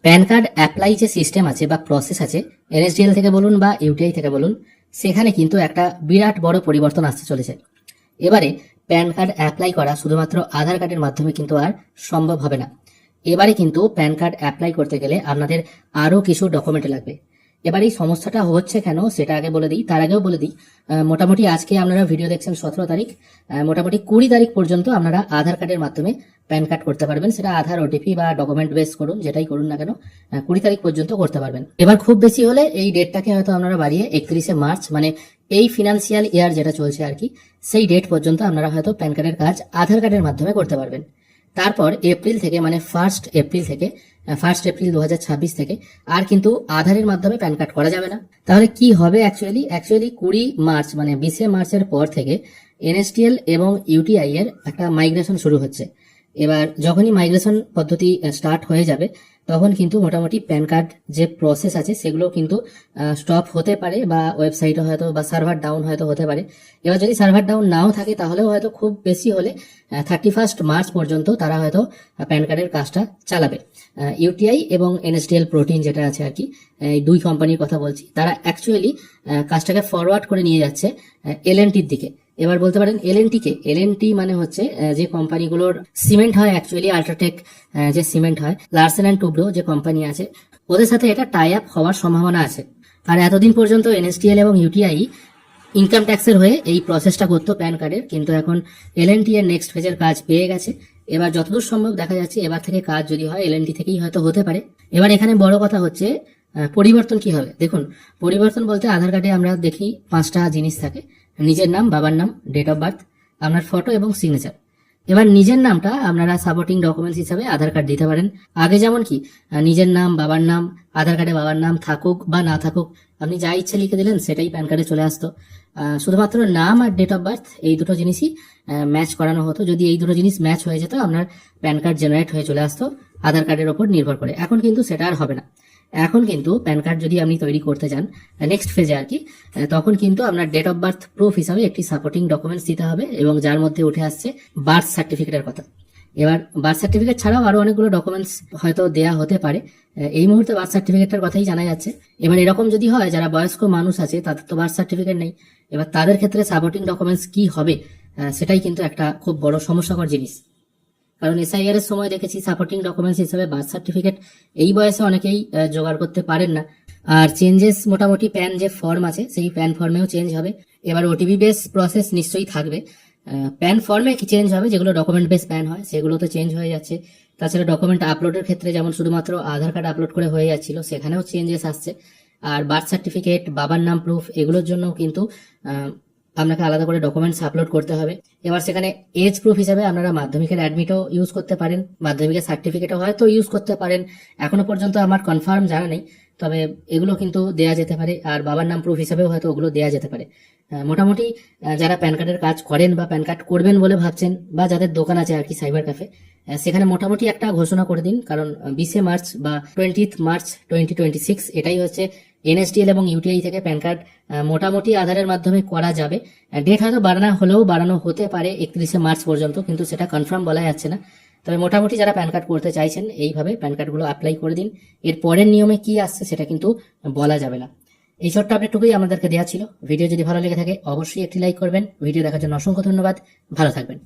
Pan card apply যে system আছে বা প্রসেস আছে এনএসডিএল থেকে বলুন বা ইউটিআই থেকে বলুন, সেখানে কিন্তু একটা বিরাট বড় পরিবর্তন আসতে চলেছে। এবারে প্যান কার্ড অ্যাপ্লাই করা শুধুমাত্র আধার কার্ডের মাধ্যমে কিন্তু আর সম্ভব হবে না। এবারে কিন্তু প্যান কার্ড অ্যাপ্লাই করতে গেলে আপনাদের আরও কিছু ডকুমেন্ট লাগবে। এবার এই সমস্যাটা হচ্ছে কেন সেটা আগে বলে দিই, তার আগেও বলে দিই, মোটামুটি আজকে আপনারা ভিডিও দেখছেন 17 তারিখ, মোটামুটি 20 তারিখ পর্যন্ত আপনারা আধার কার্ডের মাধ্যমে প্যান কার্ড করতে পারবেন। সেটা আধার ওটিপি বা ডকুমেন্ট বেস করুন, যেটাই করুন না কেন 20 তারিখ পর্যন্ত করতে পারবেন। এবার খুব বেশি হলে এই ডেটটাকে হয়তো আপনারা বাড়িয়ে 31শে মার্চ, মানে এই ফিনান্সিয়াল ইয়ার যেটা চলছে আর কি, সেই ডেট পর্যন্ত আপনারা হয়তো প্যান কার্ডের কাজ আধার কার্ডের মাধ্যমে করতে পারবেন। তারপর এপ্রিল থেকে, মানে 1 এপ্রিল 2026 থেকে আর কিন্তু আধারের মাধ্যমে প্যান কার্ড করা যাবে না। তাহলে কি হবে অ্যাকচুয়ালি 20 মার্চ মানে 20শে মার্চের পর থেকে এনএসডিএল এবং ইউটিআই এর একটা মাইগ্রেশন শুরু হচ্ছে। এবার যখনই মাইগ্রেশন পদ্ধতি স্টার্ট হয়ে যাবে তখন কিন্তু মোটামুটি প্যান কার্ড যে প্রসেস আছে সেগুলো কিন্তু স্টপ হতে পারে, বা ওয়েবসাইটে হয়তো বা সার্ভার ডাউন হয়তো হতে পারে। এবার যদি সার্ভার ডাউন নাও থাকে তাহলেও হয়তো খুব বেশি হলে 31 মার্চ পর্যন্ত তারা হয়তো প্যান কার্ডের কাজটা চালাবে। ইউটিআই এবং এনএসডিএল প্রোটিন যেটা আছে আর কি, এই দুই কোম্পানির কথা বলছি, তারা অ্যাকচুয়ালি কাজটাকে ফরওয়ার্ড করে নিয়ে যাচ্ছে এলএনটির দিকে। এবার বলতে পারেন এলএনটি কে, এলএনটি মানে হচ্ছে যে কোম্পানিগুলোর সিমেন্ট হয়, অ্যাকচুয়ালি আল্ট্রাটেক যে সিমেন্ট হয়, লার্সেন অ্যান্ড টুব্রো যে কোম্পানি আছে, ওদের সাথে এটা টাই আপ হওয়ার সম্ভাবনা আছে। আর এতদিন পর্যন্ত এনএসডিএল এবং ইউটিআই ইনকাম ট্যাক্সের হয়ে এই প্রসেসটা করতো প্যান কার্ডের, কিন্তু এখন এলএনটি এর নেক্সট ফেজের কাজ পেয়ে গেছে। এবার যতদূর সম্ভব দেখা যাচ্ছে এবার থেকে কাজ যদি হয় এলএনটি থেকেই হয়তো হতে পারে। এবার এখানে বড় কথা হচ্ছে পরিবর্তন কি হবে। দেখুন, পরিবর্তন বলতে আধার কার্ডে আমরা দেখি 5টা জিনিস থাকে: নিজের নাম, বাবার নাম, ডেট অফ বার্থ, আপনার ফটো এবং সিগনেচার। এবার নিজের নামটা আপনারা সাপোর্টিং ডকুমেন্টস হিসাবে আধার কার্ড দিতে পারেন। আগে যেমন কি নিজের নাম, বাবার নাম, আধার কার্ডে বাবার নাম থাকুক বা না থাকুক, আপনি যা ইচ্ছে লিখে দিলেন সেটাই প্যান কার্ডে চলে আসতো। শুধুমাত্র নাম আর ডেট অফ বার্থ এই দুটো জিনিসই ম্যাচ করানো হতো। যদি এই দুটো জিনিস ম্যাচ হয়ে যেত আপনার প্যান কার্ড জেনারেট হয়ে চলে আসতো আধার কার্ডের ওপর নির্ভর করে। এখন কিন্তু সেটা আর হবে না। এখন কিন্তু প্যান কার্ড যদি আপনি তৈরি করতে যান নেক্সট ফেজে আর কি, তখন কিন্তু আপনার ডেট অফ বার্থ প্রুফ হিসাবে একটি সাপোর্টিং ডকুমেন্টস দিতে হবে, এবং যার মধ্যে উঠে আসছে বার্থ সার্টিফিকেটের কথা। এবার বার্থ সার্টিফিকেট ছাড়াও আরো অনেকগুলো ডকুমেন্টস হয়তো দেয়া হতে পারে। এই মুহূর্তে বার্থ সার্টিফিকেটটার কথাই জানা যাচ্ছে। এবার এরকম যদি হয় যারা বয়স্ক মানুষ আছে তাদের তো বার্থ সার্টিফিকেট নেই, এবার তাদের ক্ষেত্রে সাপোর্টিং ডকুমেন্টস কি হবে সেটাই কিন্তু একটা খুব বড় সমস্যাকর জিনিস। কারণ এসআইআর এর সময় দেখেছি সাপোর্টিং ডকুমেন্টস হিসেবে বার্থ সার্টিফিকেট এই বয়সে অনেকেই জোগাড় করতে পারেন না। আর চেঞ্জেস মোটামুটি প্যান যে ফর্ম আছে সেই প্যান ফর্মেও চেঞ্জ হবে। এবার ওটিপি বেস প্রসেস নিশ্চয়ই থাকবে। প্যান ফর্মে কি চেঞ্জ হবে, যেগুলো ডকুমেন্ট বেস প্যান হয় সেগুলো তো চেঞ্জ হয়ে যাচ্ছে। তাছাড়া ডকুমেন্ট আপলোডের ক্ষেত্রে যেমন শুধুমাত্র আধার কার্ড আপলোড করে হয়ে যাচ্ছিল, সেখানেও চেঞ্জেস আসছে। আর বার্থ সার্টিফিকেট, বাবার নাম প্রুফ, এগুলোর জন্য কিন্তু আপনাকে আলাদা করে ডকুমেন্টস আপলোড করতে হবে। এবার সেখানে এজ প্রুফ হিসাবে আপনারা মাধ্যমিকের অ্যাডমিটও ইউজ করতে পারেন, মাধ্যমিকের সার্টিফিকেটও হয়তো ইউজ করতে পারেন। এখনো পর্যন্ত আমার কনফার্ম জানা নেই, তবে এগুলো কিন্তু দেয়া যেতে পারে। আর বাবার নাম প্রুফ হিসাবেও হয়তো ওগুলো দেয়া যেতে পারে। মোটামুটি যারা প্যান কার্ডের কাজ করেন বা প্যান কার্ড করবেন বলে ভাবছেন, বা যাদের দোকান আছে আর কি সাইবার ক্যাফে, সেখানে মোটামুটি একটা ঘোষণা করে দিন। কারণ 20শে মার্চ বা 20 মার্চ 2026 এটাই হচ্ছে এনএসডিএল এবং ইউটিআই থেকে প্যান কার্ড মোটামুটি আধারের মাধ্যমে করা যাবে। ডেট হয়তো বাড়ানো হতে পারে 31শে মার্চ পর্যন্ত, কিন্তু সেটা কনফার্ম বলা যাচ্ছে না। তবে মোটামুটি যারা প্যান কার্ড করতে চাইছেন এইভাবে প্যান কার্ডগুলো অ্যাপ্লাই করে দিন। এর পরের নিয়মে কি আসছে সেটা কিন্তু বলা যাবে না। এই ছোট্ট আপডেটটুকুই আমাদেরকে দেওয়া ছিল। ভিডিও যদি ভালো লেগে থাকে অবশ্যই একটি লাইক করবেন। ভিডিও দেখার জন্য অসংখ্য ধন্যবাদ। ভালো থাকবেন।